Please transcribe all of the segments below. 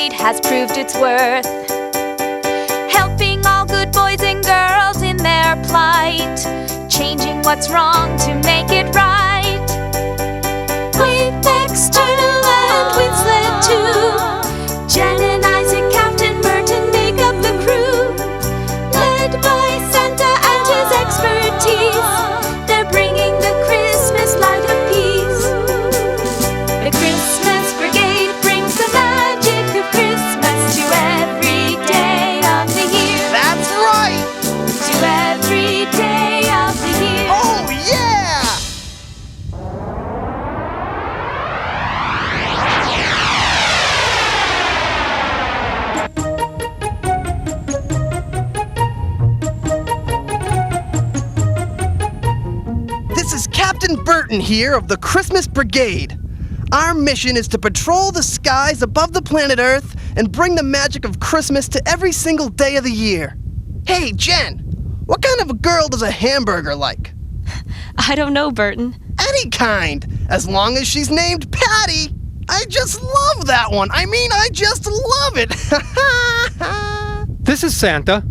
Brigade has proved its worth, helping all good boys and girls in their plight, changing what's wrong to make it right. With external and with sled too, Jen and Isaac, Captain Burton make up the crew. Led by Santa and his expertise, they're bringing the Christmas light of peace. The Christmas Brigade brings the magic of Christmas to every day of the year. That's right! To every day of the year. Oh, yeah! This is Captain Burton here of the Christmas Brigade. Our mission is to patrol the skies above the planet Earth and bring the magic of Christmas to every single day of the year. Hey, Jen, what kind of a girl does a hamburger like? I don't know, Burton. Any kind, as long as she's named Patty. I just love that one. I just love it. This is Santa.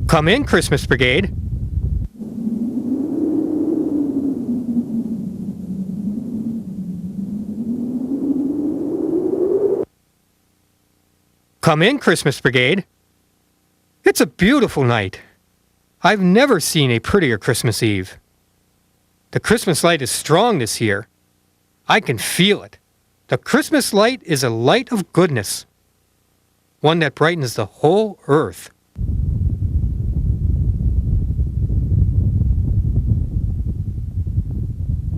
Come in, Christmas Brigade. Come in, Christmas Brigade. It's a beautiful night. I've never seen a prettier Christmas Eve. The Christmas light is strong this year. I can feel it. The Christmas light is a light of goodness, one that brightens the whole earth.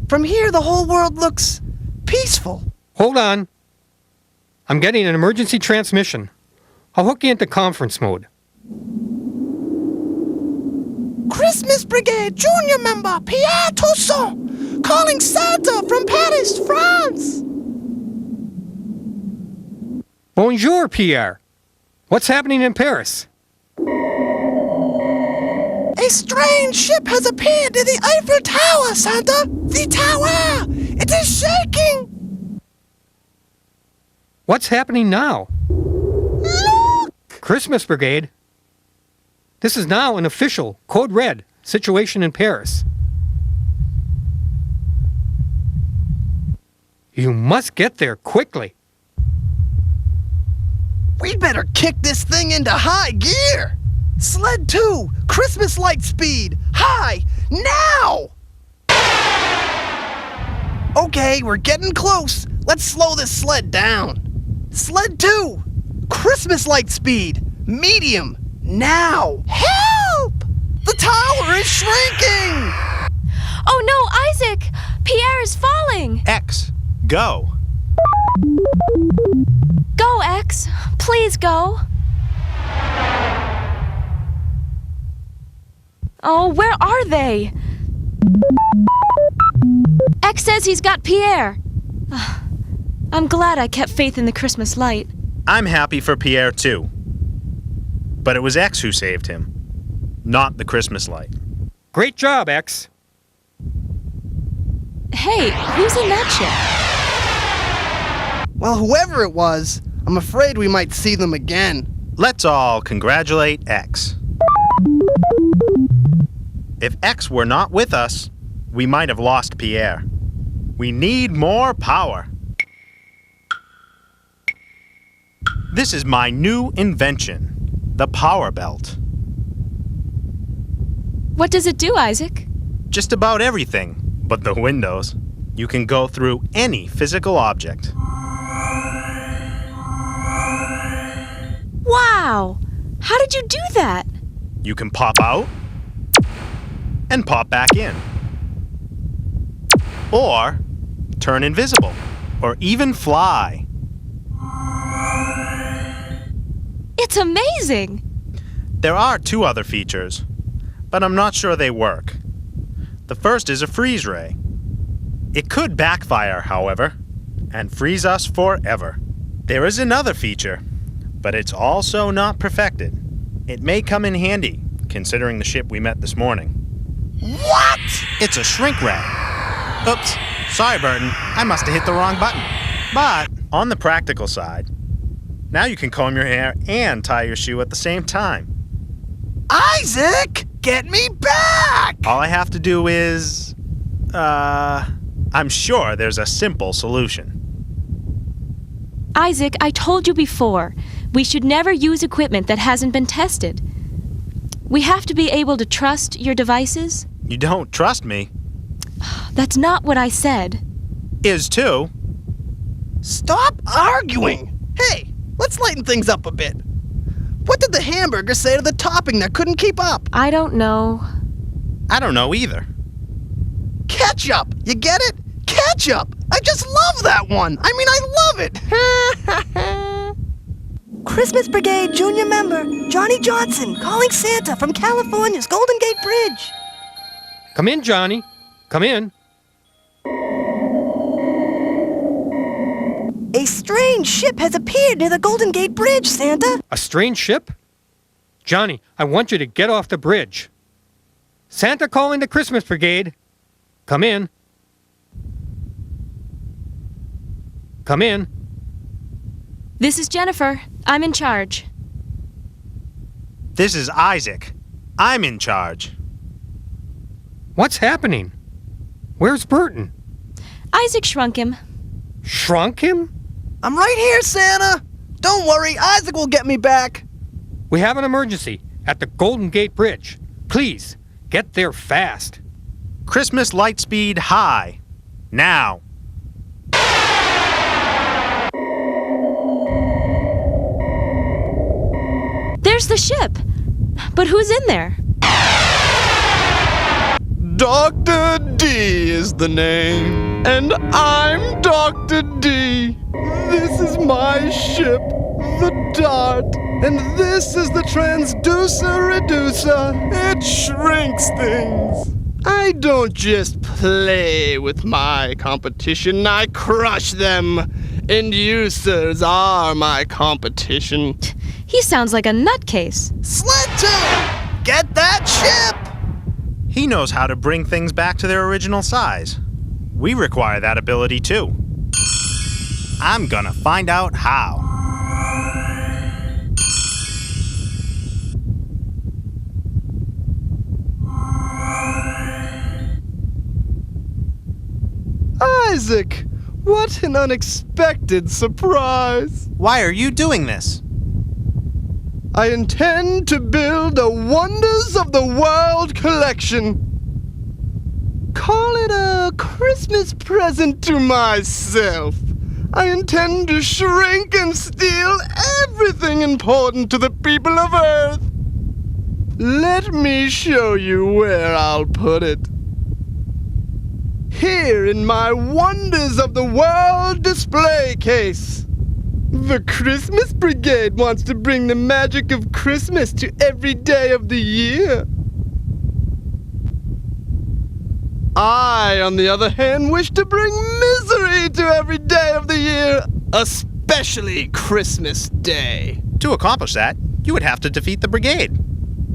From here, the whole world looks peaceful. Hold on. I'm getting an emergency transmission. I'll hook you into conference mode. Christmas Brigade Junior member Pierre Toussaint calling Santa from Paris, France. Bonjour, Pierre. What's happening in Paris? A strange ship has appeared in the Eiffel Tower, Santa. The tower! It is shaking! What's happening now? Look! Christmas Brigade. This is now an official, Code Red, situation in Paris. You must get there quickly. We'd better kick this thing into high gear. Sled 2, Christmas light speed, high, now! Okay, we're getting close. Let's slow this sled down. Sled 2, Christmas light speed, medium, now. Help! The tower is shrinking! Oh no, Isaac! Pierre is falling! X, go. Go, X. Please go. Oh, where are they? X says he's got Pierre. I'm glad I kept faith in the Christmas light. I'm happy for Pierre too. But it was X who saved him, not the Christmas light. Great job, X. Hey, who's in that ship? Well, whoever it was, I'm afraid we might see them again. Let's all congratulate X. If X were not with us, we might have lost Pierre. We need more power. This is my new invention, the power belt. What does it do, Isaac? Just about everything, but the windows. You can go through any physical object. Wow! How did you do that? You can pop out and pop back in. Or turn invisible, or even fly. It's amazing! There are 2 other features, but I'm not sure they work. The first is a freeze ray. It could backfire, however, and freeze us forever. There is another feature, but it's also not perfected. It may come in handy, considering the ship we met this morning. What? It's a shrink ray. Oops, sorry Burton, I must have hit the wrong button. But, on the practical side, Now you can comb your hair and tie your shoe at the same time. Isaac, get me back! All I have to do is... I'm sure there's a simple solution. Isaac, I told you before, we should never use equipment that hasn't been tested. We have to be able to trust your devices. You don't trust me? That's not what I said. Is too. Stop arguing! Hey, let's lighten things up a bit. What did the hamburger say to the topping that couldn't keep up? I don't know. I don't know either. Ketchup! You get it? Ketchup! I just love that one! I mean, I love it! Christmas Brigade Junior member Johnny Johnson calling Santa from California's Golden Gate Bridge. Come in, Johnny. Come in. A strange ship has appeared near the Golden Gate Bridge, Santa. A strange ship? Johnny, I want you to get off the bridge. Santa calling the Christmas Brigade. Come in. Come in. This is Jennifer. I'm in charge. This is Isaac. I'm in charge. What's happening? Where's Burton? Isaac shrunk him. Shrunk him? I'm right here, Santa. Don't worry, Isaac will get me back. We have an emergency at the Golden Gate Bridge. Please, get there fast. Christmas light speed high. Now. There's the ship. But who's in there? Dr. D is the name, and I'm Dr. D. This is my ship, the Dart, and this is the transducer reducer. It shrinks things. I don't just play with my competition, I crush them. Inducers are my competition. He sounds like a nutcase. Sled 2! Get that ship! He knows how to bring things back to their original size. We require that ability too. I'm gonna find out how. Isaac, what an unexpected surprise. Why are you doing this? I intend to build a Wonders of the World collection. Call it a Christmas present to myself. I intend to shrink and steal everything important to the people of Earth. Let me show you where I'll put it. Here in my Wonders of the World display case. The Christmas Brigade wants to bring the magic of Christmas to every day of the year. I, on the other hand, wish to bring misery to every day of the year, especially Christmas Day. To accomplish that, you would have to defeat the Brigade.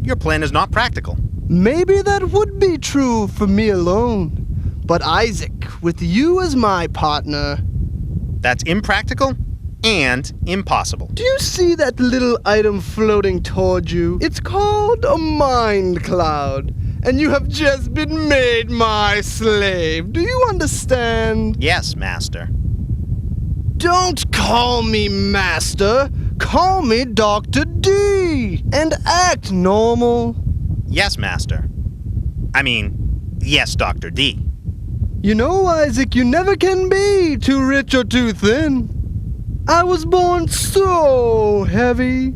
Your plan is not practical. Maybe that would be true for me alone. But Isaac, with you as my partner... That's impractical and impossible. Do you see that little item floating toward you? It's called a mind cloud. And you have just been made my slave. Do you understand? Yes, Master. Don't call me Master. Call me Dr. D. And act normal. Yes, Master. I mean, yes, Dr. D. You know, Isaac, you never can be too rich or too thin. I was born so heavy.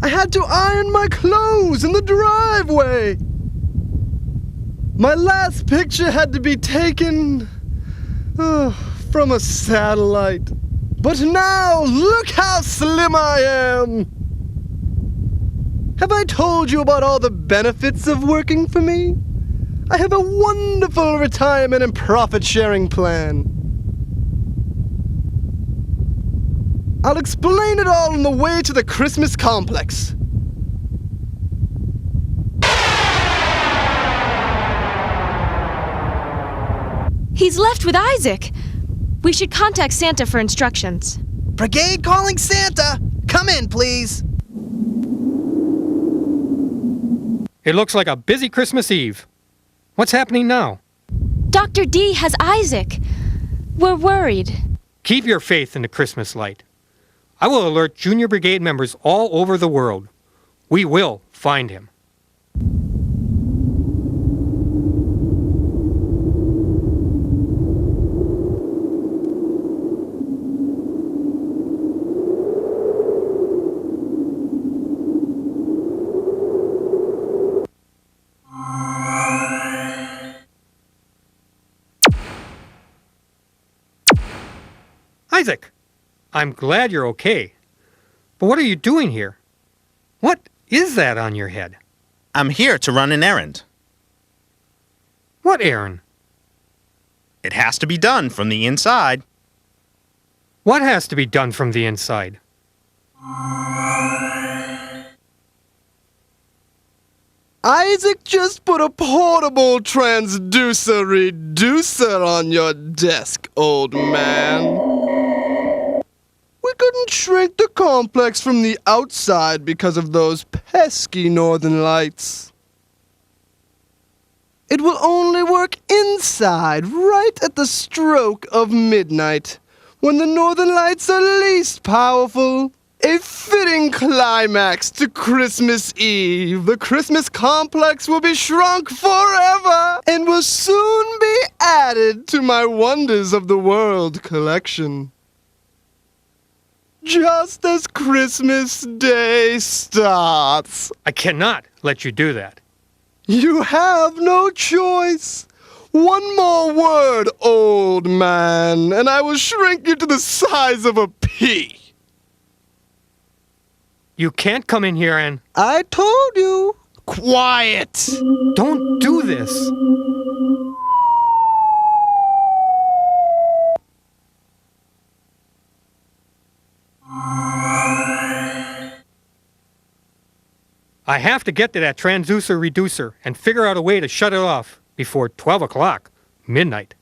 I had to iron my clothes in the driveway. My last picture had to be taken from a satellite. But now, look how slim I am. Have I told you about all the benefits of working for me? I have a wonderful retirement and profit-sharing plan. I'll explain it all on the way to the Christmas complex. He's left with Isaac. We should contact Santa for instructions. Brigade calling Santa. Come in, please. It looks like a busy Christmas Eve. What's happening now? Dr. D has Isaac. We're worried. Keep your faith in the Christmas light. I will alert Junior Brigade members all over the world. We will find him. Isaac, I'm glad you're okay. But what are you doing here? What is that on your head? I'm here to run an errand. What errand? It has to be done from the inside. What has to be done from the inside? Isaac just put a portable transducer reducer on your desk, old man. We couldn't shrink the complex from the outside because of those pesky northern lights. It will only work inside, right at the stroke of midnight, when the northern lights are least powerful. A fitting climax to Christmas Eve. The Christmas complex will be shrunk forever and will soon be added to my Wonders of the World collection. Just as Christmas Day starts. I cannot let you do that. You have no choice. One more word, old man, and I will shrink you to the size of a pea. You can't come in here and... I told you. Quiet. Don't do this. I have to get to that transducer reducer and figure out a way to shut it off before 12 o'clock, midnight.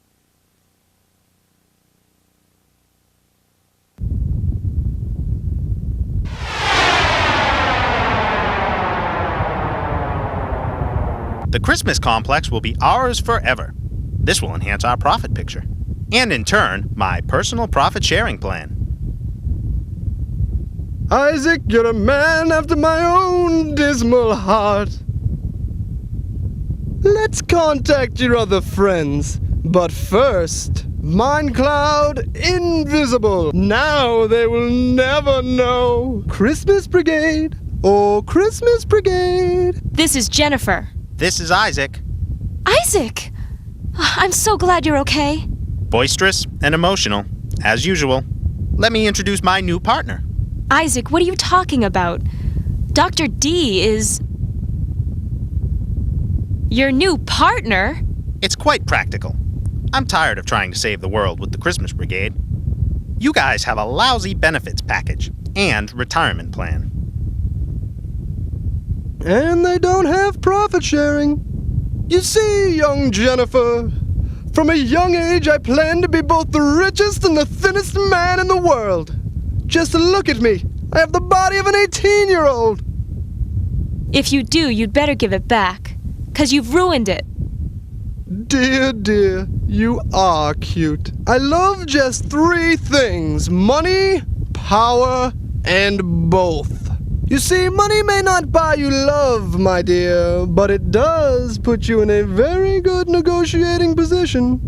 The Christmas complex will be ours forever. This will enhance our profit picture. And in turn, my personal profit sharing plan. Isaac, you're a man after my own dismal heart. Let's contact your other friends. But first, Mind Cloud invisible. Now they will never know. Christmas Brigade. Oh, Christmas Brigade. This is Jennifer. This is Isaac. Isaac! I'm so glad you're okay. Boisterous and emotional, as usual. Let me introduce my new partner. Isaac, what are you talking about? Dr. D is... your new partner? It's quite practical. I'm tired of trying to save the world with the Christmas Brigade. You guys have a lousy benefits package and retirement plan. And they don't have profit sharing. You see, young Jennifer, from a young age I planned to be both the richest and the thinnest man in the world. Just look at me. I have the body of an 18-year-old. If you do, you'd better give it back, 'cause you've ruined it. Dear, dear, you are cute. I love just 3 things: money, power, and both. You see, money may not buy you love, my dear, but it does put you in a very good negotiating position.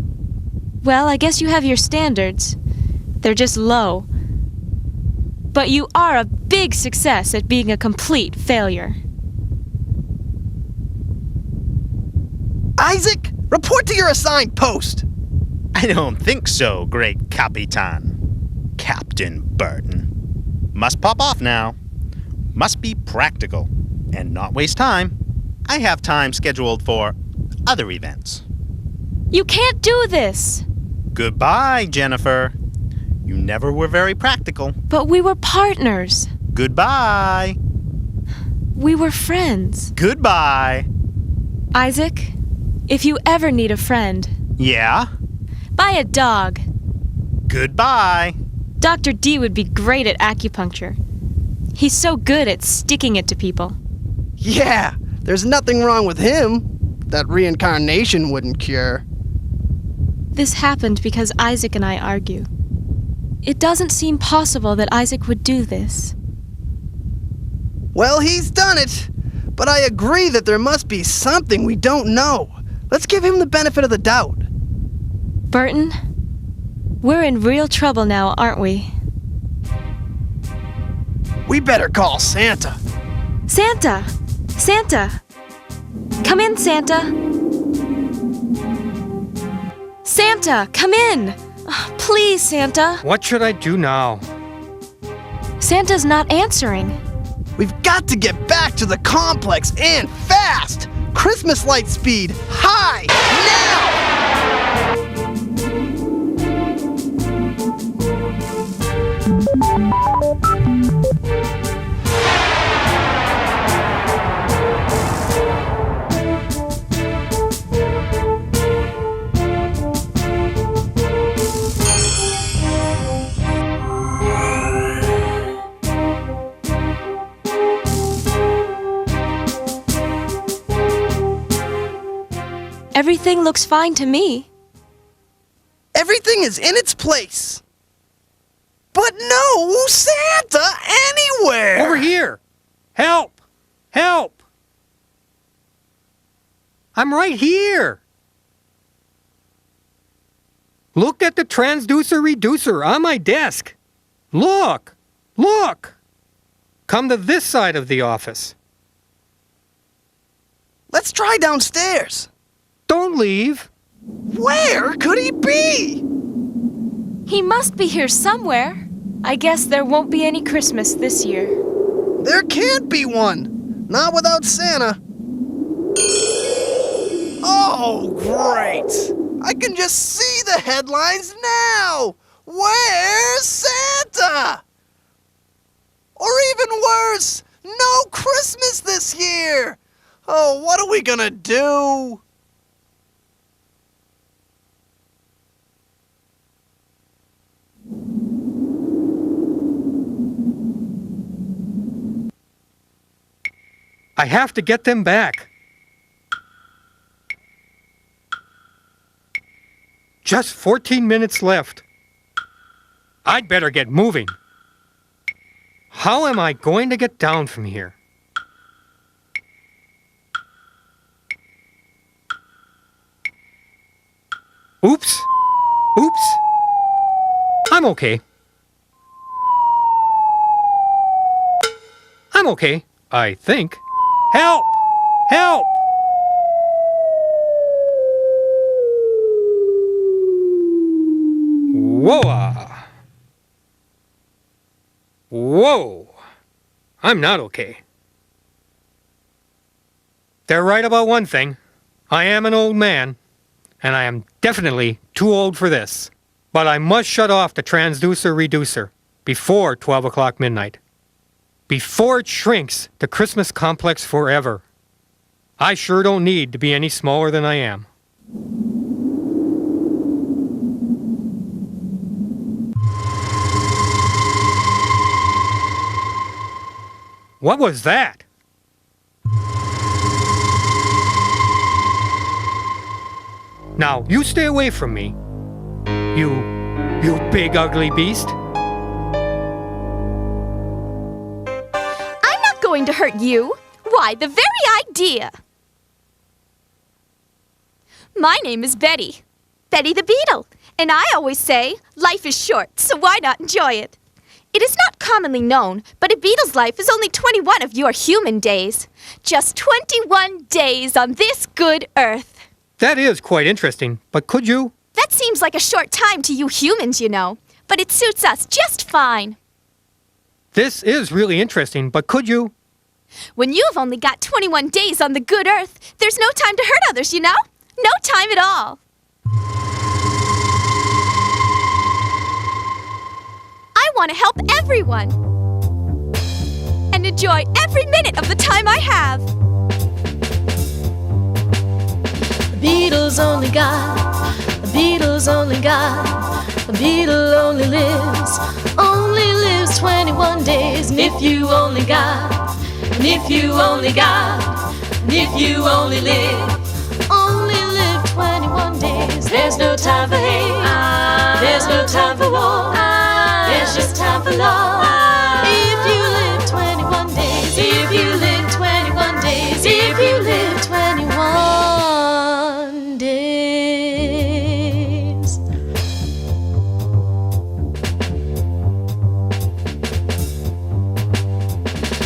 Well, I guess you have your standards. They're just low. But you are a big success at being a complete failure. Isaac, report to your assigned post. I don't think so, great Capitan. Captain Burton. Must pop off now. Must be practical and not waste time. I have time scheduled for other events. You can't do this! Goodbye, Jennifer. You never were very practical. But we were partners. Goodbye. We were friends. Goodbye. Isaac, if you ever need a friend, Yeah? buy a dog. Goodbye. Dr. D would be great at acupuncture. He's so good at sticking it to people. Yeah, there's nothing wrong with him that reincarnation wouldn't cure. This happened because Isaac and I argue. It doesn't seem possible that Isaac would do this. Well, he's done it, but I agree that there must be something we don't know. Let's give him the benefit of the doubt. Burton, we're in real trouble now, aren't we? We better call Santa. Santa! Santa! Come in, Santa! Santa, come in! Oh, please, Santa! What should I do now? Santa's not answering. We've got to get back to the complex and fast! Christmas light speed, high, now! Everything looks fine to me. Everything is in its place. But no Santa anywhere! Over here! Help! Help! I'm right here! Look at the transducer reducer on my desk. Look! Look! Come to this side of the office. Let's try downstairs. Don't leave. Where could he be? He must be here somewhere. I guess there won't be any Christmas this year. There can't be one. Not without Santa. Oh, great. I can just see the headlines now. Where's Santa? Or even worse, no Christmas this year. Oh, what are we gonna do? I have to get them back. Just 14 minutes left. I'd better get moving. How am I going to get down from here? Oops. Oops. I'm okay. I'm okay, I think. Help! Help! Whoa! Whoa! I'm not okay. They're right about one thing. I am an old man, and I am definitely too old for this. But I must shut off the transducer reducer before 12 o'clock midnight. Before it shrinks the Christmas complex forever. I sure don't need to be any smaller than I am. What was that? Now, you stay away from me. You big ugly beast. I'm not going to hurt you. Why, the very idea. My name is Betty. Betty the Beetle. And I always say, life is short, so why not enjoy it? It is not commonly known, but a beetle's life is only 21 of your human days. Just 21 days on this good earth. That is quite interesting, but could you? That seems like a short time to you humans, you know. But it suits us just fine. This is really interesting, but could you? When you've only got 21 days on the good earth, there's no time to hurt others, you know? No time at all. I want to help everyone. And enjoy every minute of the time I have. The Beatles only got Beatles only got, a Beatle only lives 21 days. And if you only got, and if you only got, and if you only live 21 days. There's no time for hate, there's no time for war, there's just time for love. If you live 21 days, if you live 21 days, if you live 21 days.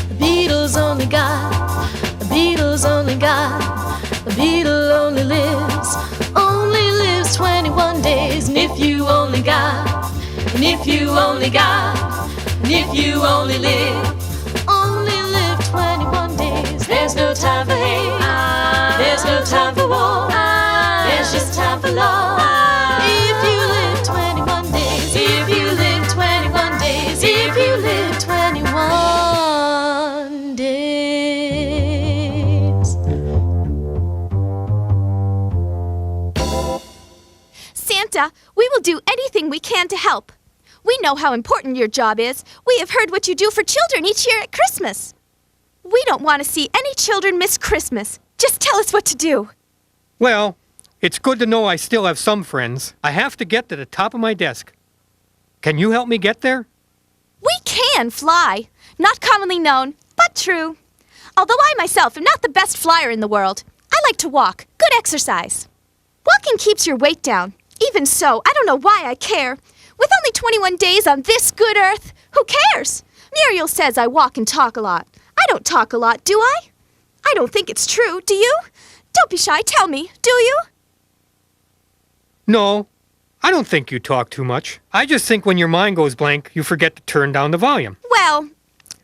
The Beatles only got, the Beatles only got, the Beatle only lives 21 days. And if you only got, and if you only got, and if you only live 21 days. There's no time for hate, there's no time for war, there's just time for love. If you live 21 days, if you live 21 days, if you live 21 days. Santa, we will do anything we can to help. We know how important your job is. We have heard what you do for children each year at Christmas. We don't want to see any children miss Christmas. Just tell us what to do. Well, it's good to know I still have some friends. I have to get to the top of my desk. Can you help me get there? We can fly. Not commonly known, but true. Although I myself am not the best flyer in the world, I like to walk. Good exercise. Walking keeps your weight down. Even so, I don't know why I care. With only 21 days on this good earth, who cares? Muriel says I walk and talk a lot. I don't talk a lot, do I? I don't think it's true, do you? Don't be shy, tell me, do you? No, I don't think you talk too much. I just think when your mind goes blank, you forget to turn down the volume. Well,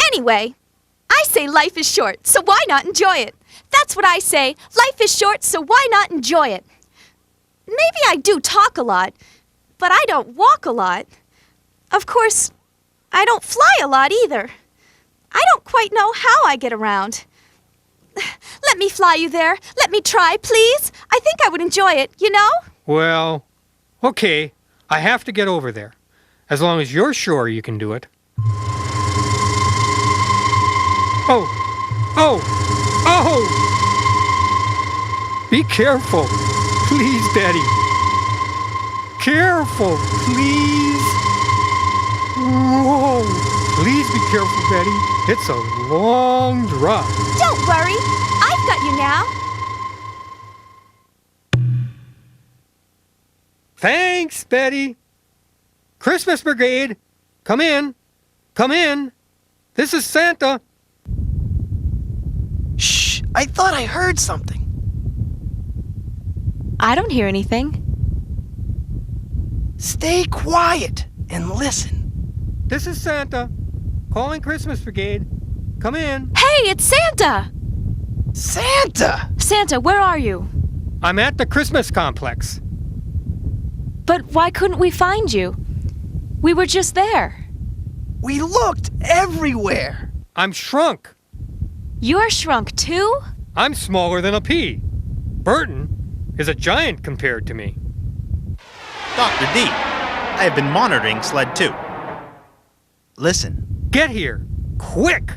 anyway, I say life is short, so why not enjoy it? That's what I say. Life is short, so why not enjoy it? Maybe I do talk a lot, but I don't walk a lot. Of course, I don't fly a lot either. I don't quite know how I get around. Let me fly you there. Let me try, please. I think I would enjoy it, you know? Well, okay, I have to get over there. As long as you're sure you can do it. Oh! Be careful. Please, Betty. Careful, please. Whoa. Please be careful, Betty. It's a long drop. Don't worry. I've got you now. Thanks, Betty. Christmas Brigade, come in. Come in. This is Santa. Shh, I thought I heard something. I don't hear anything. Stay quiet and listen. This is Santa. Calling Christmas Brigade. Come in. Hey, it's Santa! Santa! Santa, where are you? I'm at the Christmas complex. But why couldn't we find you? We were just there. We looked everywhere. I'm shrunk. You're shrunk too? I'm smaller than a pea. Burton is a giant compared to me. Dr. D, I have been monitoring Sled 2. Listen. Get here, quick!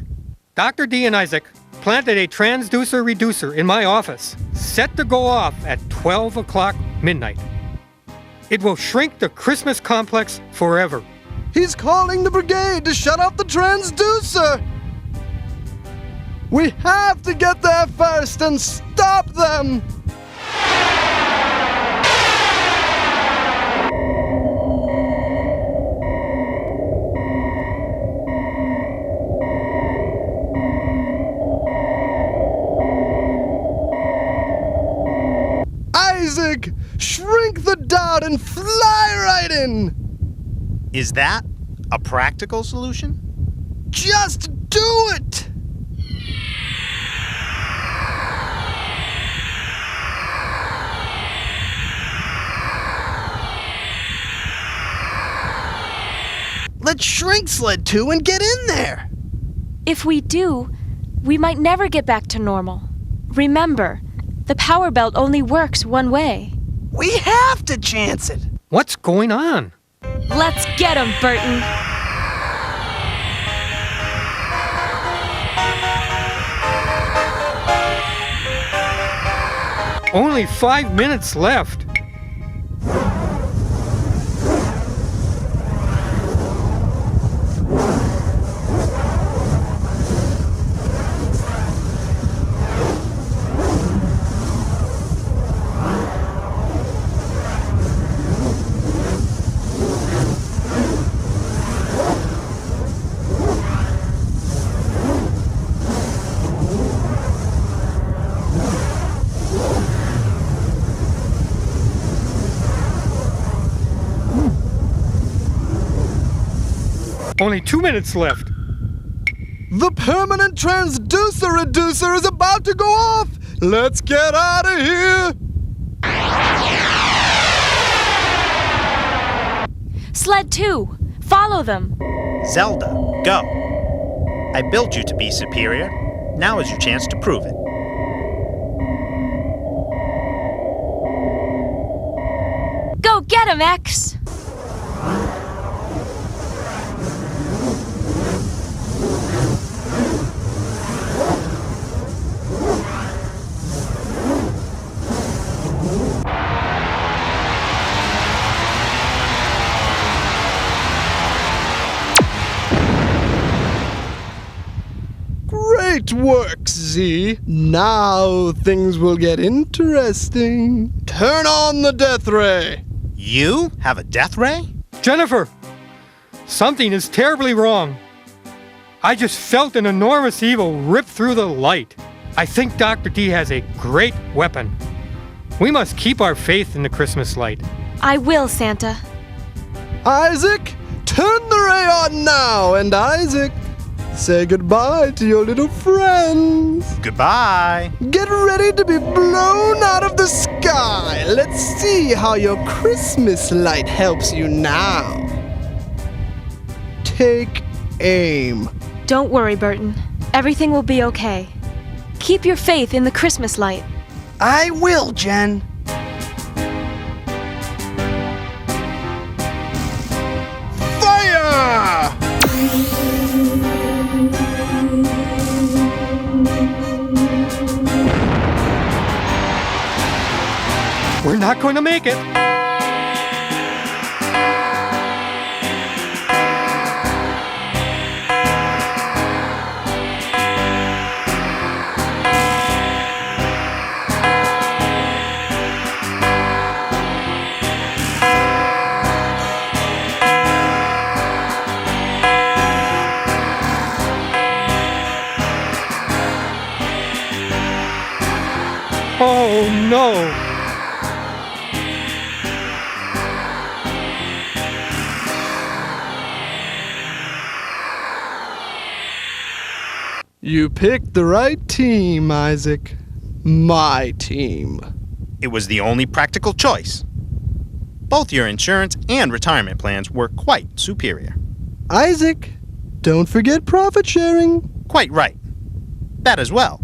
Dr. D and Isaac planted a transducer reducer in my office, set to go off at 12 o'clock midnight. It will shrink the Christmas complex forever. He's calling the brigade to shut off the transducer! We have to get there first and stop them! Isaac, shrink the dot and fly right in! Is that a practical solution? Just do it! Let's shrink Sled 2 and get in there! If we do, we might never get back to normal. Remember, the power belt only works one way. We have to chance it. What's going on? Let's get him, Burton. Only 5 minutes left. Only 2 minutes left. The permanent transducer reducer is about to go off. Let's get out of here. Sled 2, follow them. Zelda, go. I built you to be superior. Now is your chance to prove it. Go get him, X. Great work, Z. Now things will get interesting. Turn on the death ray. You have a death ray? Jennifer, something is terribly wrong. I just felt an enormous evil rip through the light. I think Dr. D has a great weapon. We must keep our faith in the Christmas light. I will, Santa. Isaac, turn the ray on now, and Isaac, say goodbye to your little friends. Goodbye. Get ready to be blown out of the sky. Let's see how your Christmas light helps you now. Take aim. Don't worry, Burton. Everything will be okay. Keep your faith in the Christmas light. I will, Jen. Fire! We're not going to make it. Oh no! You picked the right team, Isaac. My team. It was the only practical choice. Both your insurance and retirement plans were quite superior. Isaac, don't forget profit sharing. Quite right. That as well.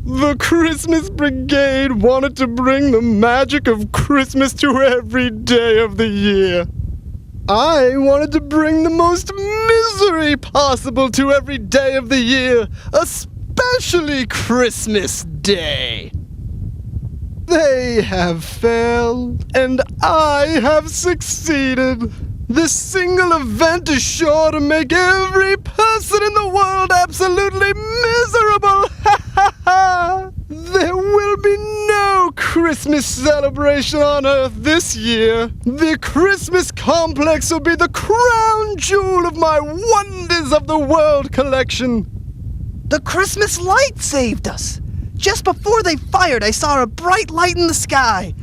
The Christmas Brigade wanted to bring the magic of Christmas to every day of the year. I wanted to bring the most misery possible to every day of the year, especially Christmas Day. They have failed, and I have succeeded. This single event is sure to make every person in the world absolutely miserable. There will be no Christmas celebration on Earth this year. The Christmas complex will be the crown jewel of my Wonders of the World collection. The Christmas light saved us. Just before they fired, I saw a bright light in the sky.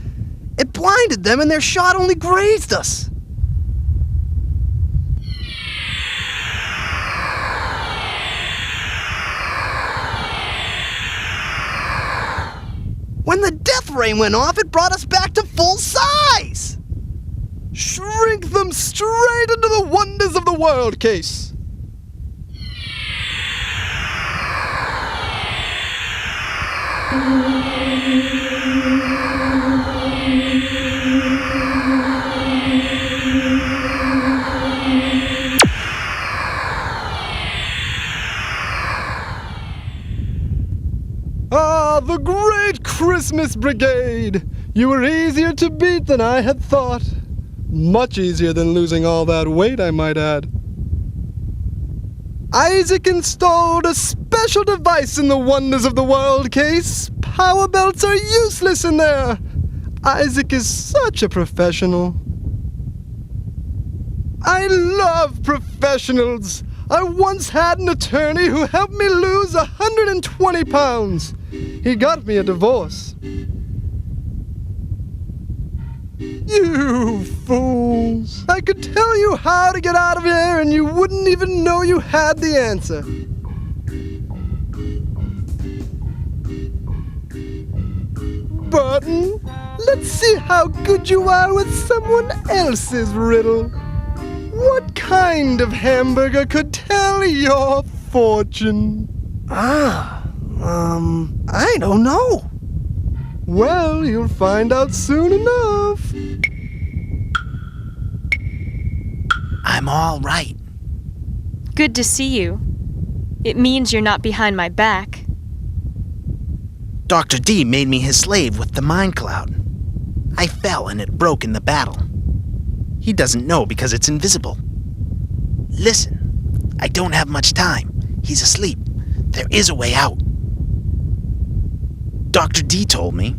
It blinded them and their shot only grazed us. When the death ray went off, it brought us back to full size. Shrink them straight into the wonders of the world case. Ah, the great Christmas Brigade! You were easier to beat than I had thought. Much easier than losing all that weight, I might add. Isaac installed a special device in the Wonders of the World case. Power belts are useless in there. Isaac is such a professional. I love professionals. I once had an attorney who helped me lose 120 pounds. He got me a divorce. You fools! I could tell you how to get out of here and you wouldn't even know you had the answer. Burton, let's see how good you are with someone else's riddle. What kind of hamburger could tell your fortune? I don't know. Well, you'll find out soon enough. I'm all right. Good to see you. It means you're not behind my back. Dr. D made me his slave with the mind cloud. I fell and it broke in the battle. He doesn't know because it's invisible. Listen, I don't have much time. He's asleep. There is a way out. Dr. D told me,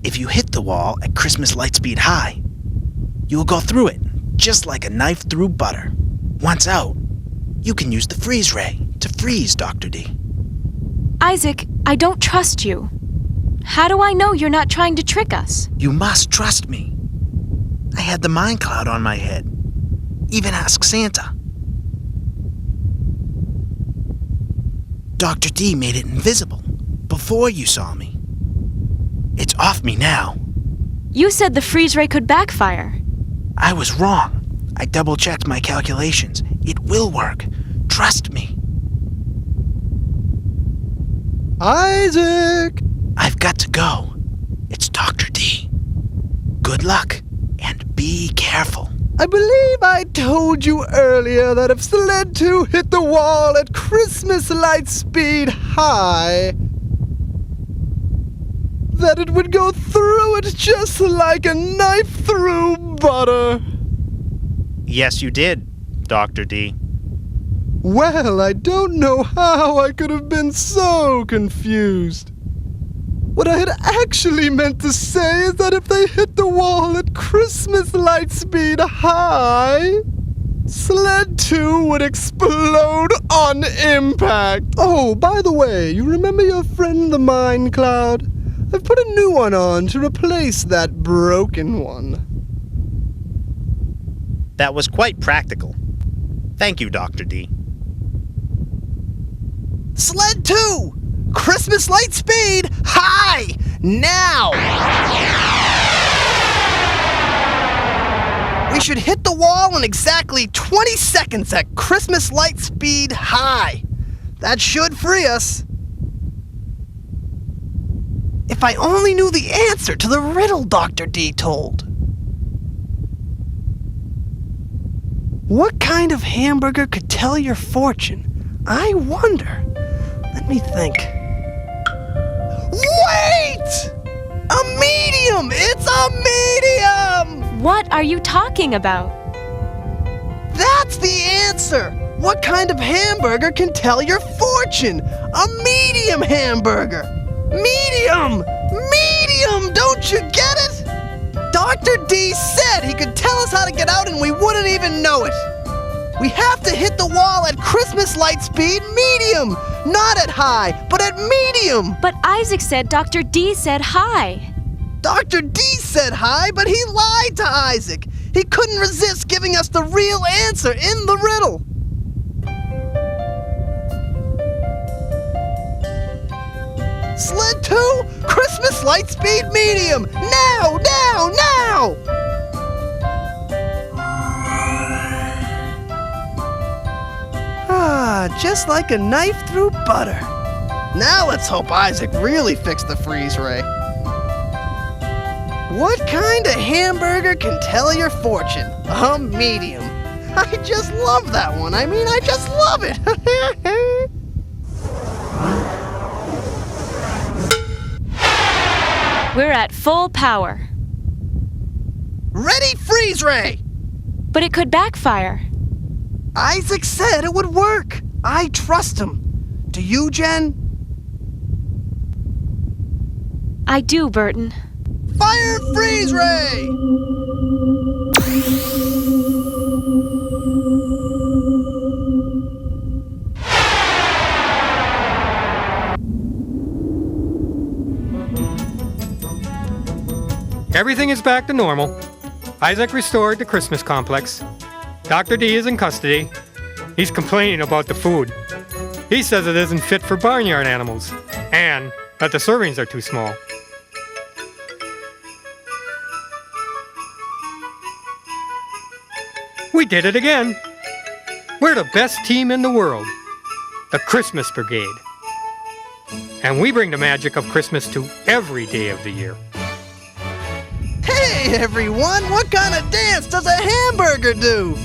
if you hit the wall at Christmas light speed high, you will go through it, just like a knife through butter. Once out, you can use the freeze ray to freeze Dr. D. Isaac, I don't trust you. How do I know you're not trying to trick us? You must trust me. I had the mind cloud on my head. Even ask Santa. Dr. D made it invisible before you saw me. It's off me now. You said the freeze ray could backfire. I was wrong. I double-checked my calculations. It will work. Trust me. Isaac! I've got to go. It's Dr. D. Good luck, and be careful. I believe I told you earlier that if Sled 2 hit the wall at Christmas light speed high, that it would go through it just like a knife through butter. Yes, you did, Dr. D. Well, I don't know how I could have been so confused. What I had actually meant to say is that if they hit the wall at Christmas light speed high, Sled 2 would explode on impact. Oh, by the way, you remember your friend the Mind Cloud? I've put a new one on to replace that broken one. That was quite practical. Thank you, Dr. D. Sled 2! Christmas light speed high! Now! We should hit the wall in exactly 20 seconds at Christmas light speed high. That should free us. If I only knew the answer to the riddle Dr. D told. What kind of hamburger could tell your fortune? I wonder. Let me think. Wait! A medium! It's a medium! What are you talking about? That's the answer! What kind of hamburger can tell your fortune? A medium hamburger! Medium! Medium! Don't you get it? Dr. D said he could tell us how to get out and we wouldn't even know it. We have to hit the wall at Christmas light speed medium! Not at high, but at medium! But Isaac said Dr. D said hi. Dr. D said hi, but he lied to Isaac. He couldn't resist giving us the real answer in the riddle. Sled 2, Christmas light speed medium! Now, now, now! Ah, just like a knife through butter. Now let's hope Isaac really fixed the freeze ray. What kind of hamburger can tell your fortune? A medium. I just love that one. I mean, I just love it. We're at full power. Ready, freeze ray! But it could backfire. Isaac said it would work. I trust him. Do you, Jen? I do, Burton. Fire freeze ray! Everything is back to normal. Isaac restored the Christmas complex. Dr. D is in custody. He's complaining about the food. He says it isn't fit for barnyard animals, and that the servings are too small. We did it again. We're the best team in the world, the Christmas Brigade. And we bring the magic of Christmas to every day of the year. Hey, everyone! What kind of dance does a hamburger do?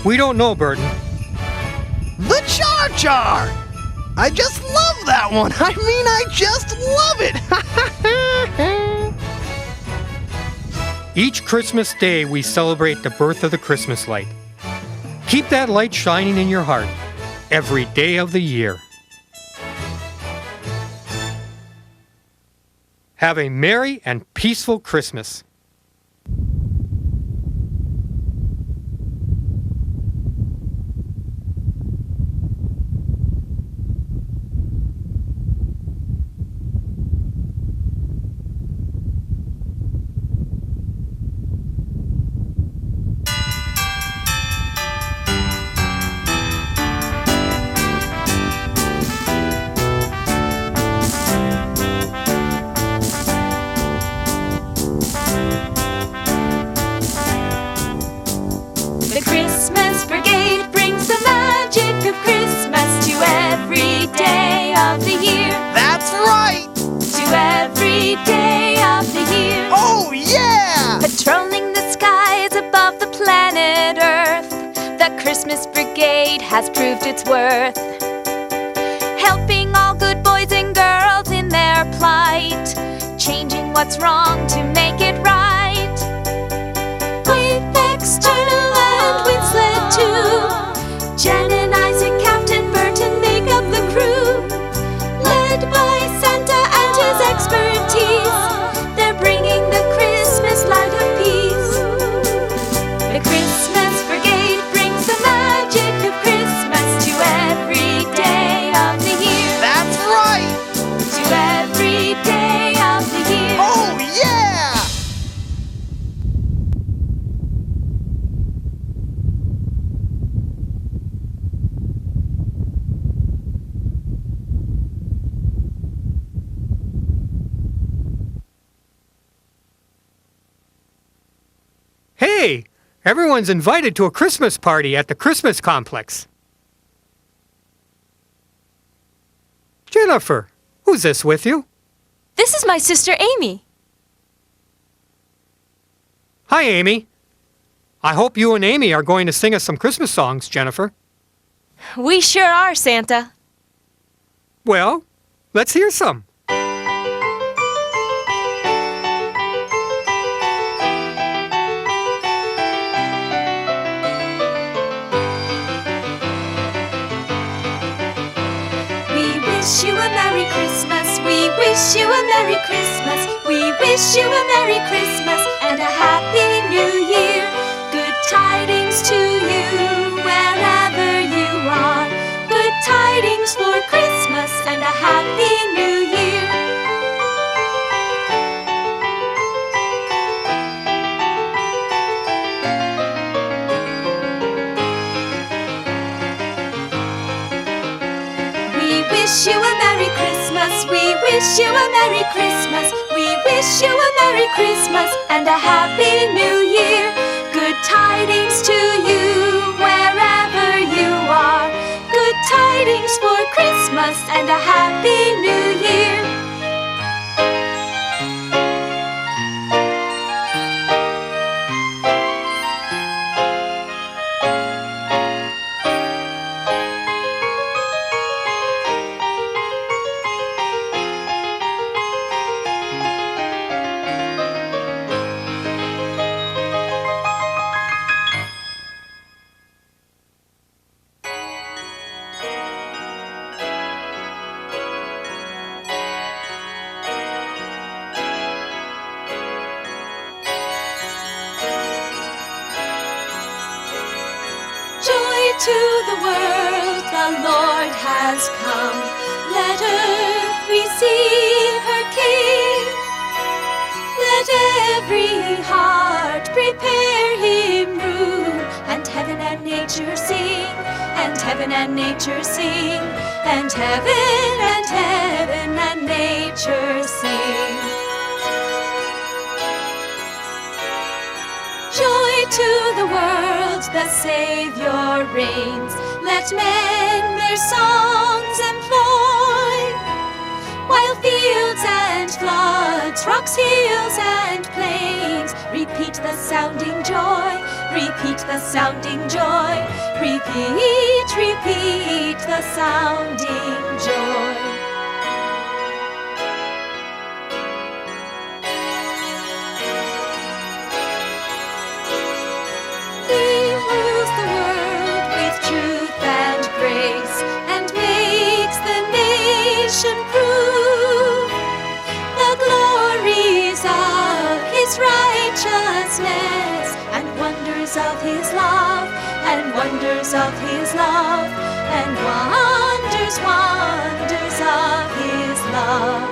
We don't know, Burton. The Char Char! I just love that one! I mean, I just love it! Each Christmas day, we celebrate the birth of the Christmas light. Keep that light shining in your heart every day of the year. Have a merry and peaceful Christmas. The Christmas Brigade brings the magic of Christmas to every day of the year. That's right! To every day of the year. Oh, yeah! Patrolling the skies above the planet Earth, the Christmas Brigade has proved its worth. Helping all good boys and girls in their plight, changing what's wrong to make it right. With external and Winslet too, Jen and Isaac, Captain Burton make up the crew. Led by Santa and his expertise, they're bringing the Christmas light of peace. The Christmas Brigade brings the magic of Christmas to every day of the year. That's right! To every day of the year. Oh, yeah! Hey, everyone's invited to a Christmas party at the Christmas complex. Jennifer, who's this with you? This is my sister Amy. Hi, Amy. I hope you and Amy are going to sing us some Christmas songs, Jennifer. We sure are, Santa. Well, let's hear some. We wish you a Merry Christmas. We wish you a Merry Christmas. We wish you a Merry Christmas and a Happy New Year. Good tidings to you wherever you are. Good tidings for Christmas and a Happy New Year. We wish you a Merry Christmas. We wish you a Merry Christmas. We wish you a Merry Christmas and a Happy New Year. Good tidings to you wherever you are. Christmas and a Happy New Year. To the world the Lord has come. Let earth receive her King. Let every heart prepare him room. And heaven and nature sing. And heaven and nature sing. And heaven and nature sing. Joy to the world, the Savior reigns. Let men their songs employ, while fields and floods, rocks, hills and plains repeat the sounding joy, repeat the sounding joy, repeat, repeat the sounding joy. Prove the glories of his righteousness and wonders of his love, and wonders of his love, and wonders, wonders of his love.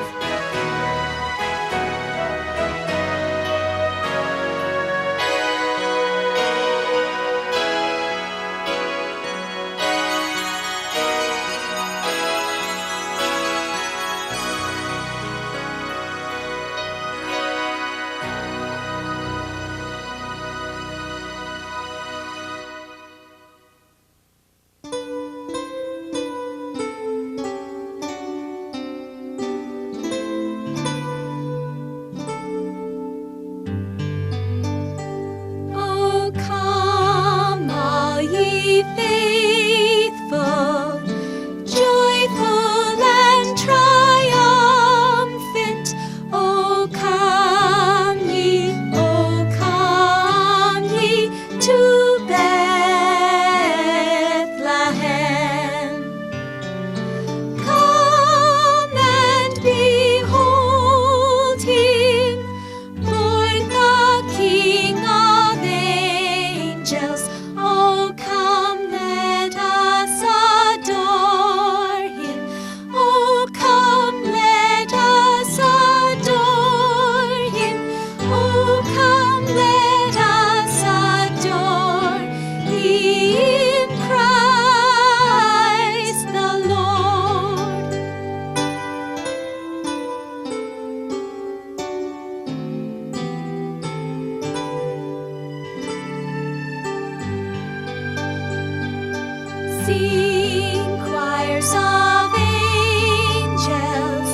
Sing, choirs of angels,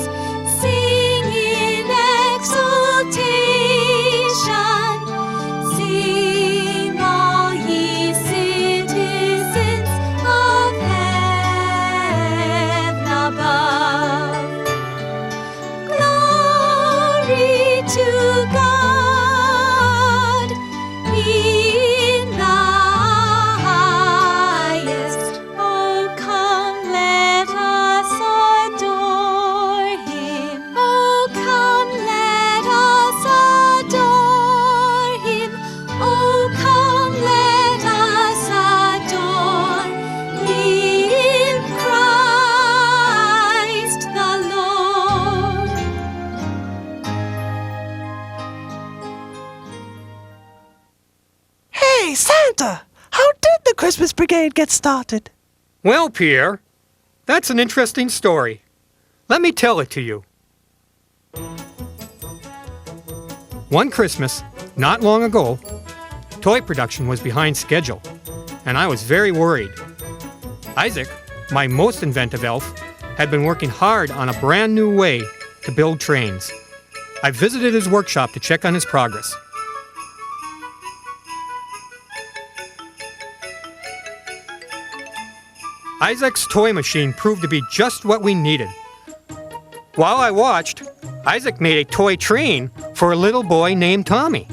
sing in exultation. Sing, all ye citizens of heaven above. Glory to God in the highest. Oh, come, let us adore him. Oh, come, let us adore him. Oh, come, let us adore him, Christ the Lord. Hey, Santa! How did the Christmas Brigade get started? Well, Pierre, that's an interesting story. Let me tell it to you. One Christmas, not long ago, toy production was behind schedule, and I was very worried. Isaac, my most inventive elf, had been working hard on a brand new way to build trains. I visited his workshop to check on his progress. Isaac's toy machine proved to be just what we needed. While I watched, Isaac made a toy train for a little boy named Tommy.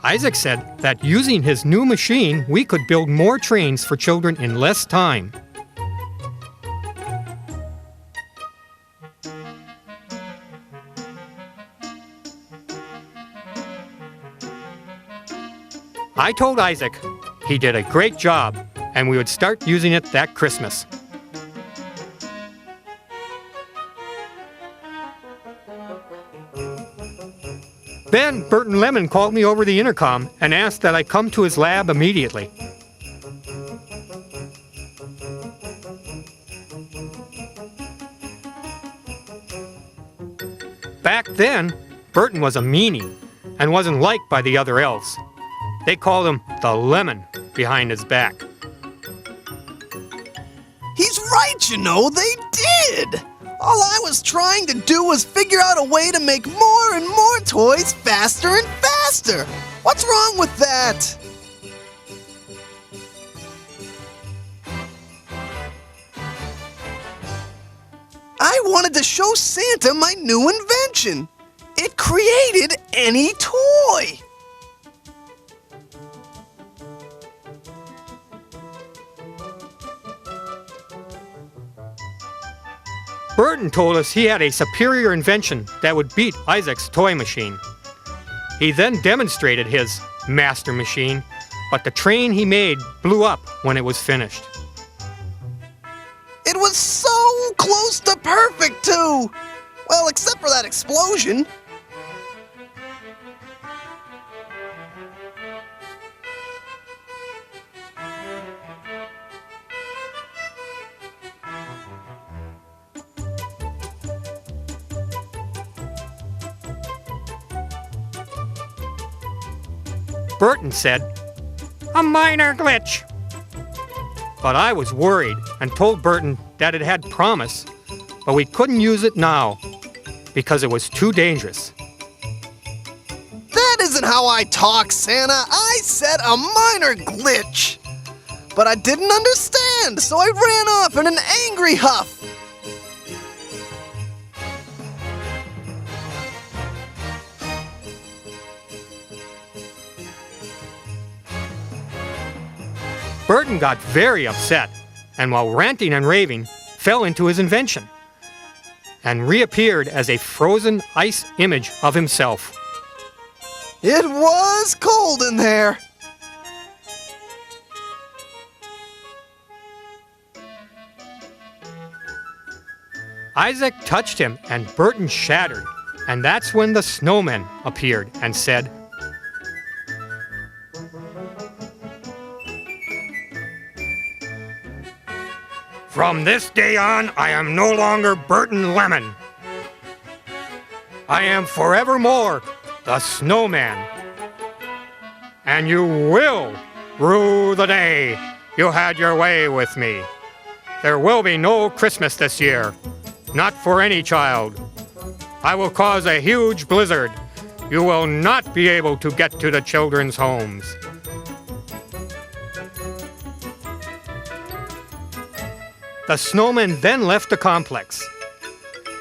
Isaac said that using his new machine, we could build more trains for children in less time. I told Isaac he did a great job and we would start using it that Christmas. Then Burton Lemon called me over the intercom and asked that I come to his lab immediately. Back then, Burton was a meanie and wasn't liked by the other elves. They called him the Lemon behind his back. He's right, you know, they did! All I was trying to do was figure out a way to make more and more toys faster and faster! What's wrong with that? I wanted to show Santa my new invention. It created any toy. Burton told us he had a superior invention that would beat Isaac's toy machine. He then demonstrated his master machine, but the train he made blew up when it was finished. It was so close to perfect, too! Well, except for that explosion. Burton said, "A minor glitch." But I was worried and told Burton that it had promise, but we couldn't use it now because it was too dangerous. That isn't how I talk, Santa. I said a minor glitch. But I didn't understand, so I ran off in an angry huff. Burton got very upset, and while ranting and raving, fell into his invention and reappeared as a frozen ice image of himself. It was cold in there. Isaac touched him, and Burton shattered, and that's when the snowman appeared and said, "From this day on, I am no longer Burton Lemon. I am forevermore the snowman. And you will rue the day you had your way with me. There will be no Christmas this year, not for any child. I will cause a huge blizzard. You will not be able to get to the children's homes." The snowman then left the complex.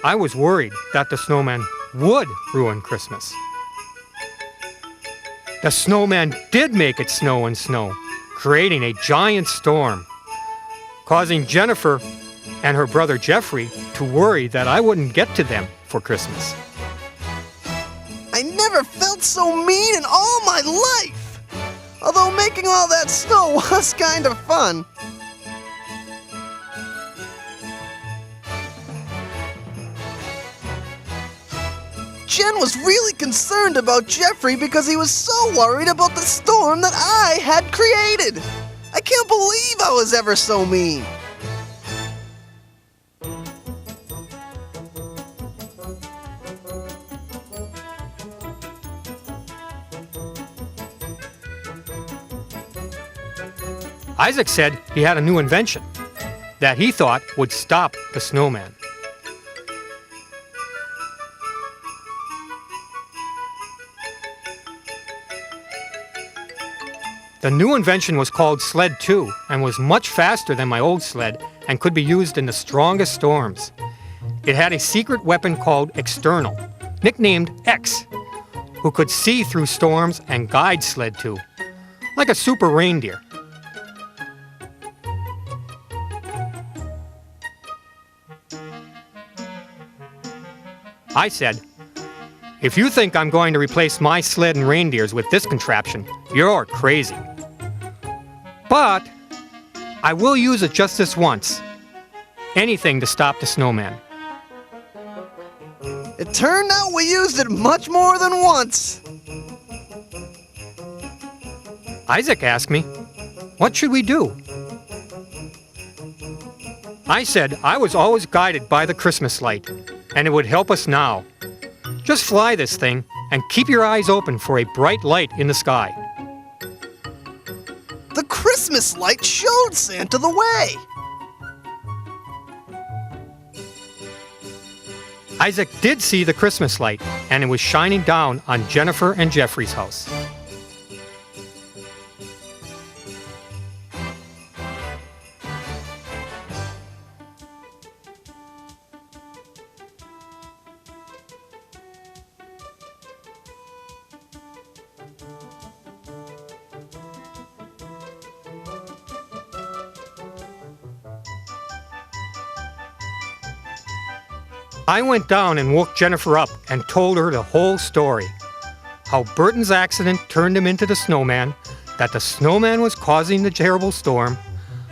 I was worried that the snowman would ruin Christmas. The snowman did make it snow and snow, creating a giant storm, causing Jennifer and her brother Jeffrey to worry that I wouldn't get to them for Christmas. I never felt so mean in all my life. Although making all that snow was kind of fun. Jen was really concerned about Jeffrey because he was so worried about the storm that I had created. I can't believe I was ever so mean. Isaac said he had a new invention. that he thought would stop the snowman. The new invention was called Sled 2 and was much faster than my old sled and could be used in the strongest storms. It had a secret weapon called External, nicknamed X, who could see through storms and guide Sled 2, like a super reindeer. I said, "If you think I'm going to replace my sled and reindeers with this contraption, you're crazy. But I will use it just this once. Anything to stop the snowman." It turned out we used it much more than once. Isaac asked me, "What should we do?" I said I was always guided by the Christmas light, and it would help us now. Just fly this thing and keep your eyes open for a bright light in the sky. The Christmas light showed Santa the way. Isaac did see the Christmas light, and it was shining down on Jennifer and Jeffrey's house. I went down and woke Jennifer up and told her the whole story. How Burton's accident turned him into the snowman, that the snowman was causing the terrible storm.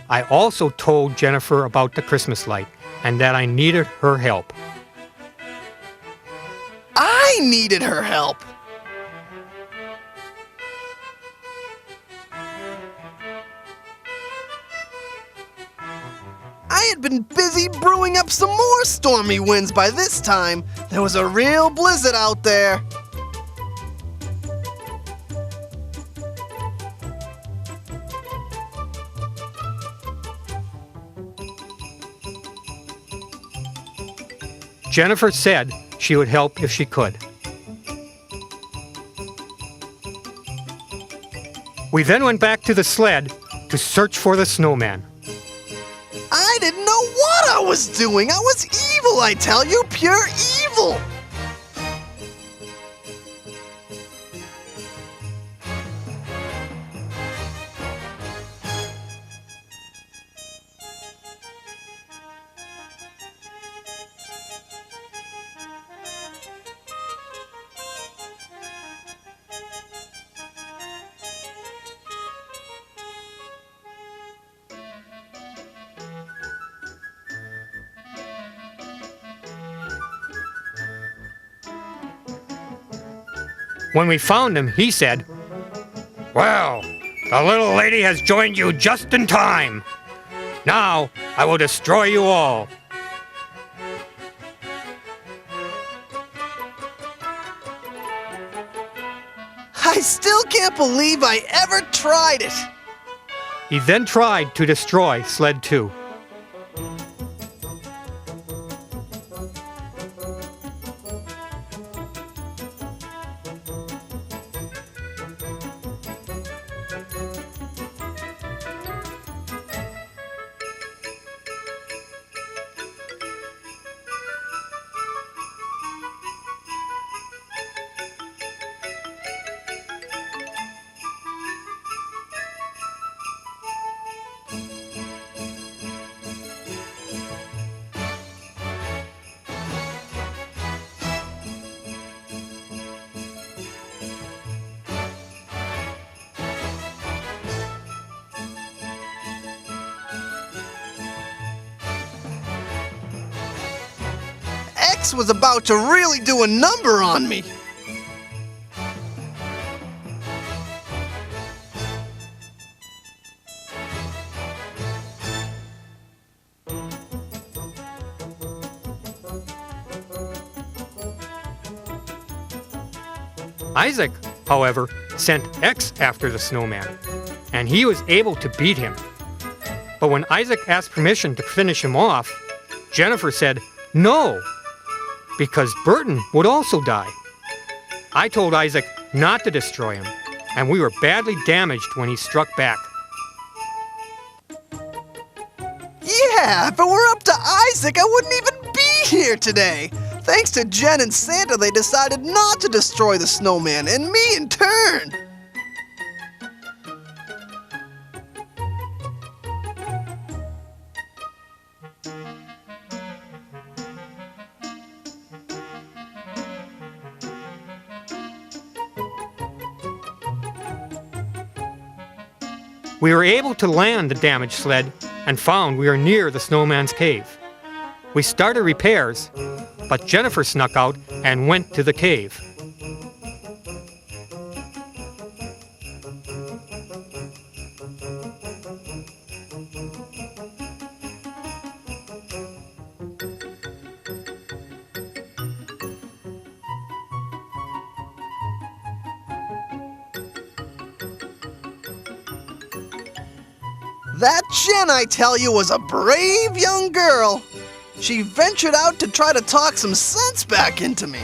I also told Jennifer about the Christmas light and that I needed her help. I needed her help. I had been busy brewing up some more stormy winds by this time. There was a real blizzard out there. Jennifer said she would help if she could. We then went back to the sled to search for the snowman. I didn't know what I was doing. I was evil, I tell you, pure evil. When we found him, he said, "Well, the little lady has joined you just in time. Now I will destroy you all." I still can't believe I ever tried it. He then tried to destroy Sled 2. X was about to really do a number on me. Isaac, however, sent X after the snowman, and he was able to beat him. But when Isaac asked permission to finish him off, Jennifer said no, because Burton would also die. I told Isaac not to destroy him, and we were badly damaged when he struck back. Yeah, if it were up to Isaac, I wouldn't even be here today. Thanks to Jen and Santa, they decided not to destroy the snowman, and me in turn. We were able to land the damaged sled and found we were near the snowman's cave. We started repairs, but Jennifer snuck out and went to the cave. That Jen, I tell you, was a brave young girl. She ventured out to try to talk some sense back into me.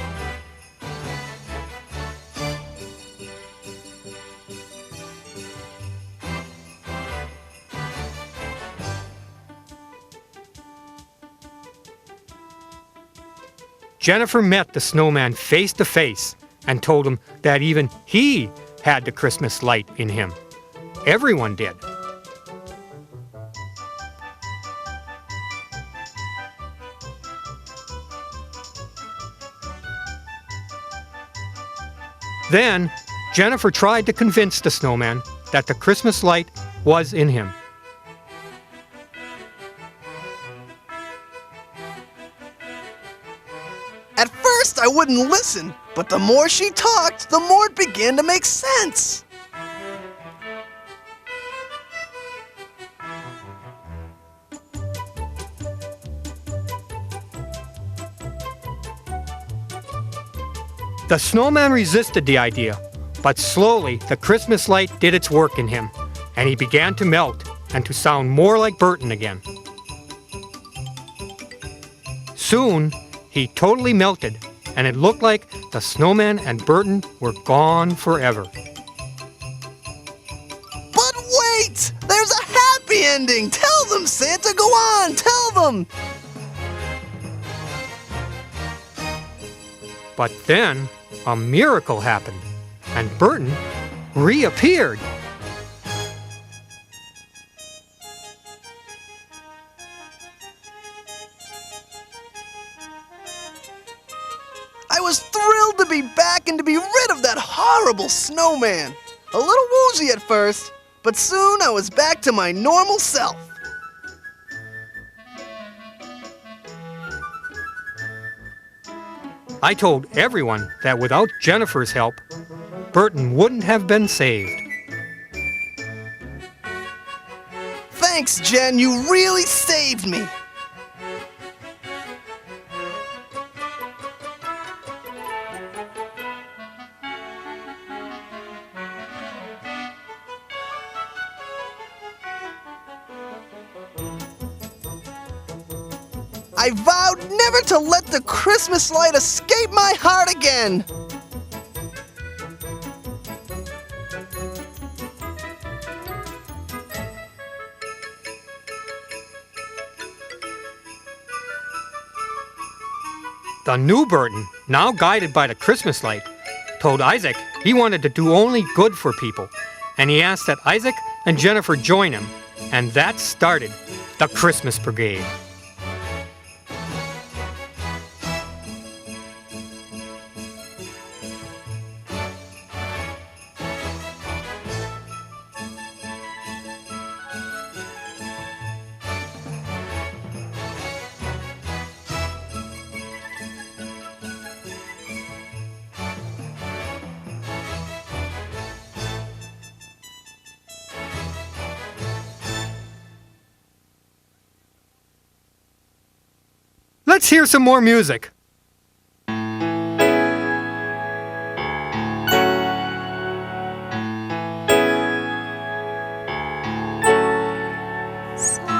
Jennifer met the snowman face to face and told him that even he had the Christmas light in him. Everyone did. Then, Jennifer tried to convince the snowman that the Christmas light was in him. At first, I wouldn't listen, but the more she talked, the more it began to make sense. The snowman resisted the idea, but slowly the Christmas light did its work in him, and he began to melt and to sound more like Burton again. Soon, he totally melted, and it looked like the snowman and Burton were gone forever. But wait! There's a happy ending! Tell them, Santa! Go on! Tell them! But then, a miracle happened, and Burton reappeared. I was thrilled to be back and to be rid of that horrible snowman. A little woozy at first, but soon I was back to my normal self. I told everyone that without Jennifer's help, Burton wouldn't have been saved. Thanks, Jen, you really saved me. I vowed never to let the Christmas light escape my heart again. The new Burton, now guided by the Christmas light, told Isaac he wanted to do only good for people, and he asked that Isaac and Jennifer join him, and that started the Christmas Brigade. Let's hear some more music. Santa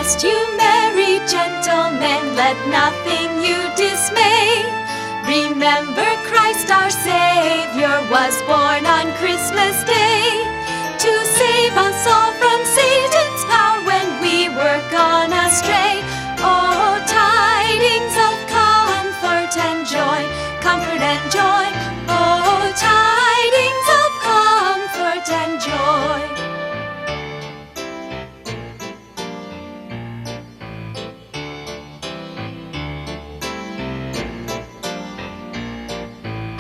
rest you merry gentlemen, let nothing you dismay. Remember Christ our Savior was born on Christmas Day to save us all from Satan's power when we were gone astray. Oh, tidings of comfort and joy, comfort and joy. Oh, tidings of comfort and joy.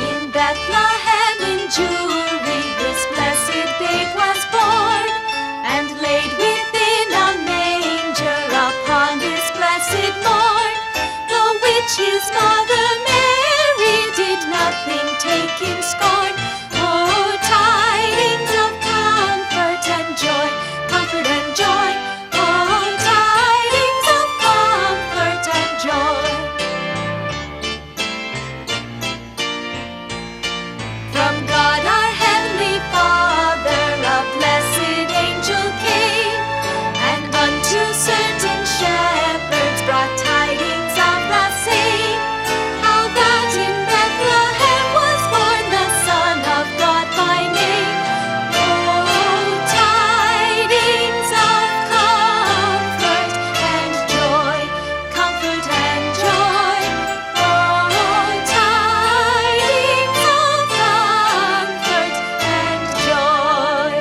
In Bethlehem in Jewry, this blessed babe was born, and laid within a manger upon this blessed morn. The which his mother Mary did nothing take in scorn. Oh, tidings of comfort and joy, comfort and joy. Oh, tidings of comfort and joy. From God our Heavenly Father a blessed angel came, and unto certain shepherds brought tidings of the same, how that in Bethlehem was born the Son of God by name. Oh, tidings of comfort and joy, comfort and joy. Oh, tidings of comfort and joy.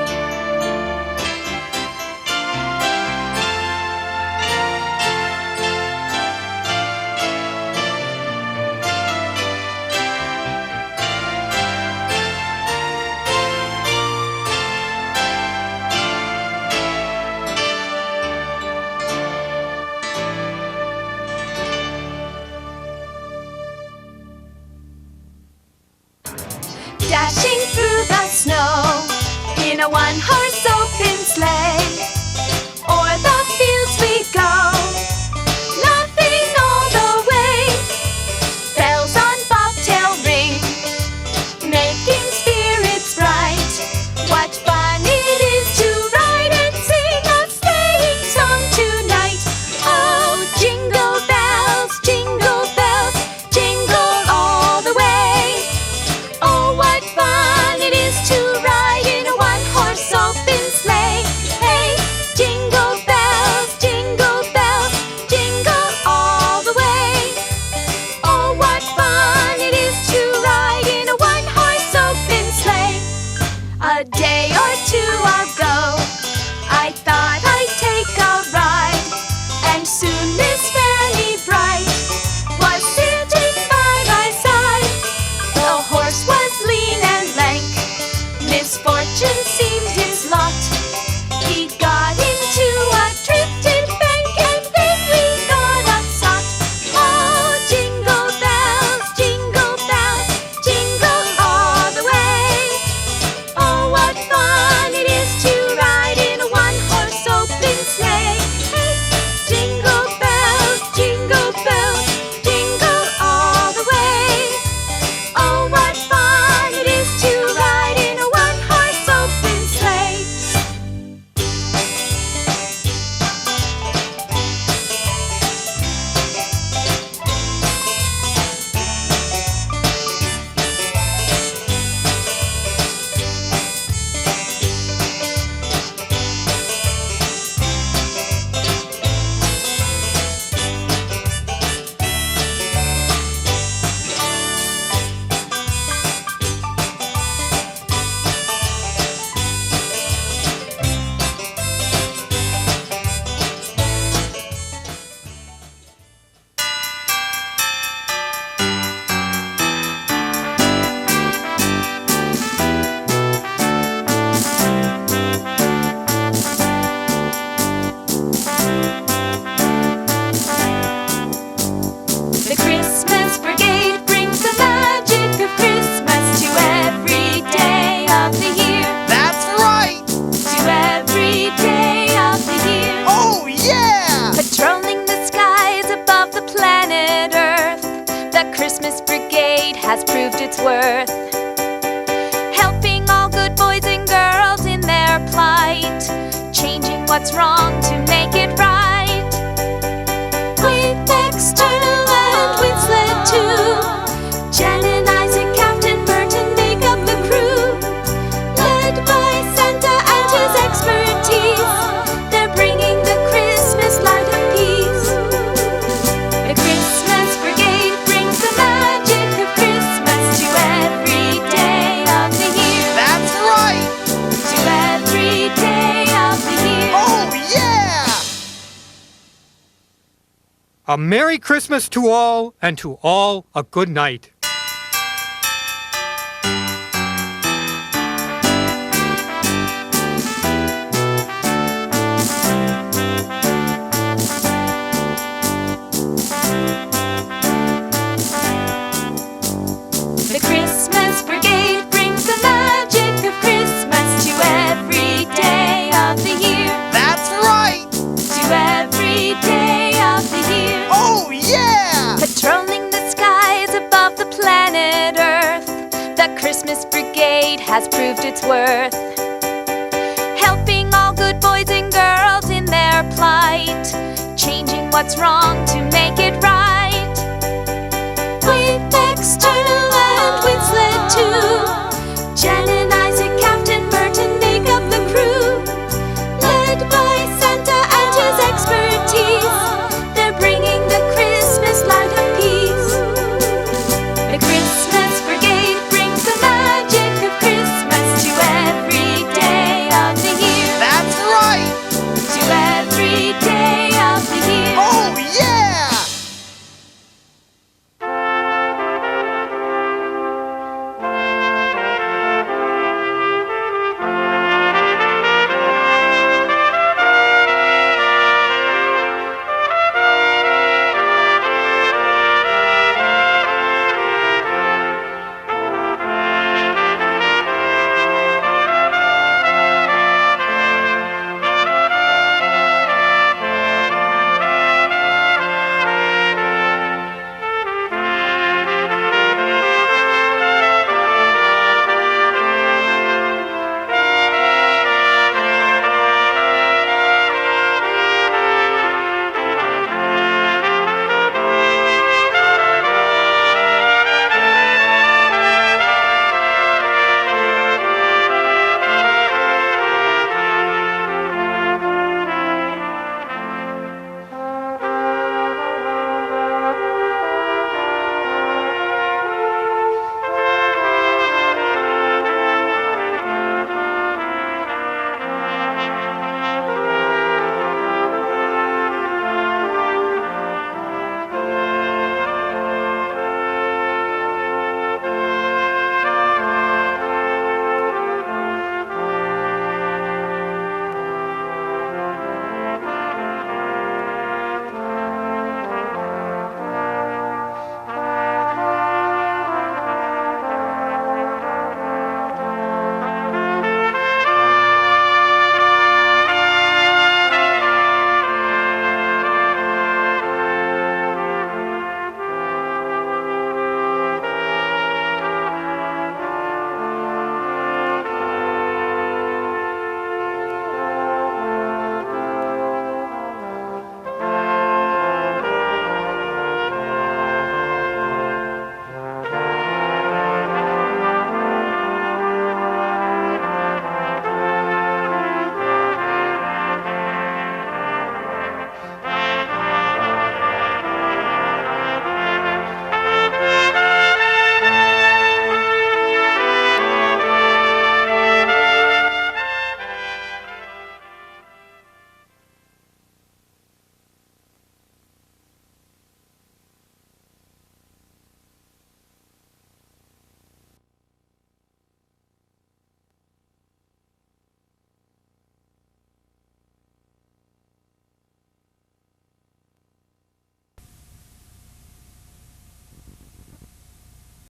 Dashing through the snow in a one-horse open sleigh, o'er the fields we go, laughing all the way. Bells on bobtail ring, making spirits bright. What fun it is to ride and sing a sleighing song tonight. Oh, jingle bells, jingle all the way. Oh, what fun it is to ride in a one-horse open sleigh. Hey, jingle bells, jingle all the way. Oh, what fun it is to ride in a one-horse open sleigh. A day or two ago, I thought I'd take a ride, and soon Miss Fanny Bright was sitting by my side. The horse was lean and lank, misfortune seemed his lot. He got into a drifted bank and quickly got upsot. Oh, jingle bells, jingle all the way. Oh, what fun it is to ride in a one-horse open sleigh. Hey, jingle bells, jingle all the way. Oh, what fun it is to ride in a one-horse open sleigh. The Christmas Brigade brings the magic of Christmas to every day of the year. That's right! To every day of the year. Oh, yeah! Patrolling the skies above the planet Earth, the Christmas Brigade has proved its worth. Helping all good boys and girls in their plight, changing what's wrong to make it right. A Merry Christmas to all, and to all a good night. The Christmas Brigade brings the magic of Christmas to every day of the year. That's right! To every day of the year. Oh, yeah! Patrolling the skies above the planet Earth, the Christmas Brigade has proved its worth. Helping all good boys and girls in their plight, changing what's wrong to make it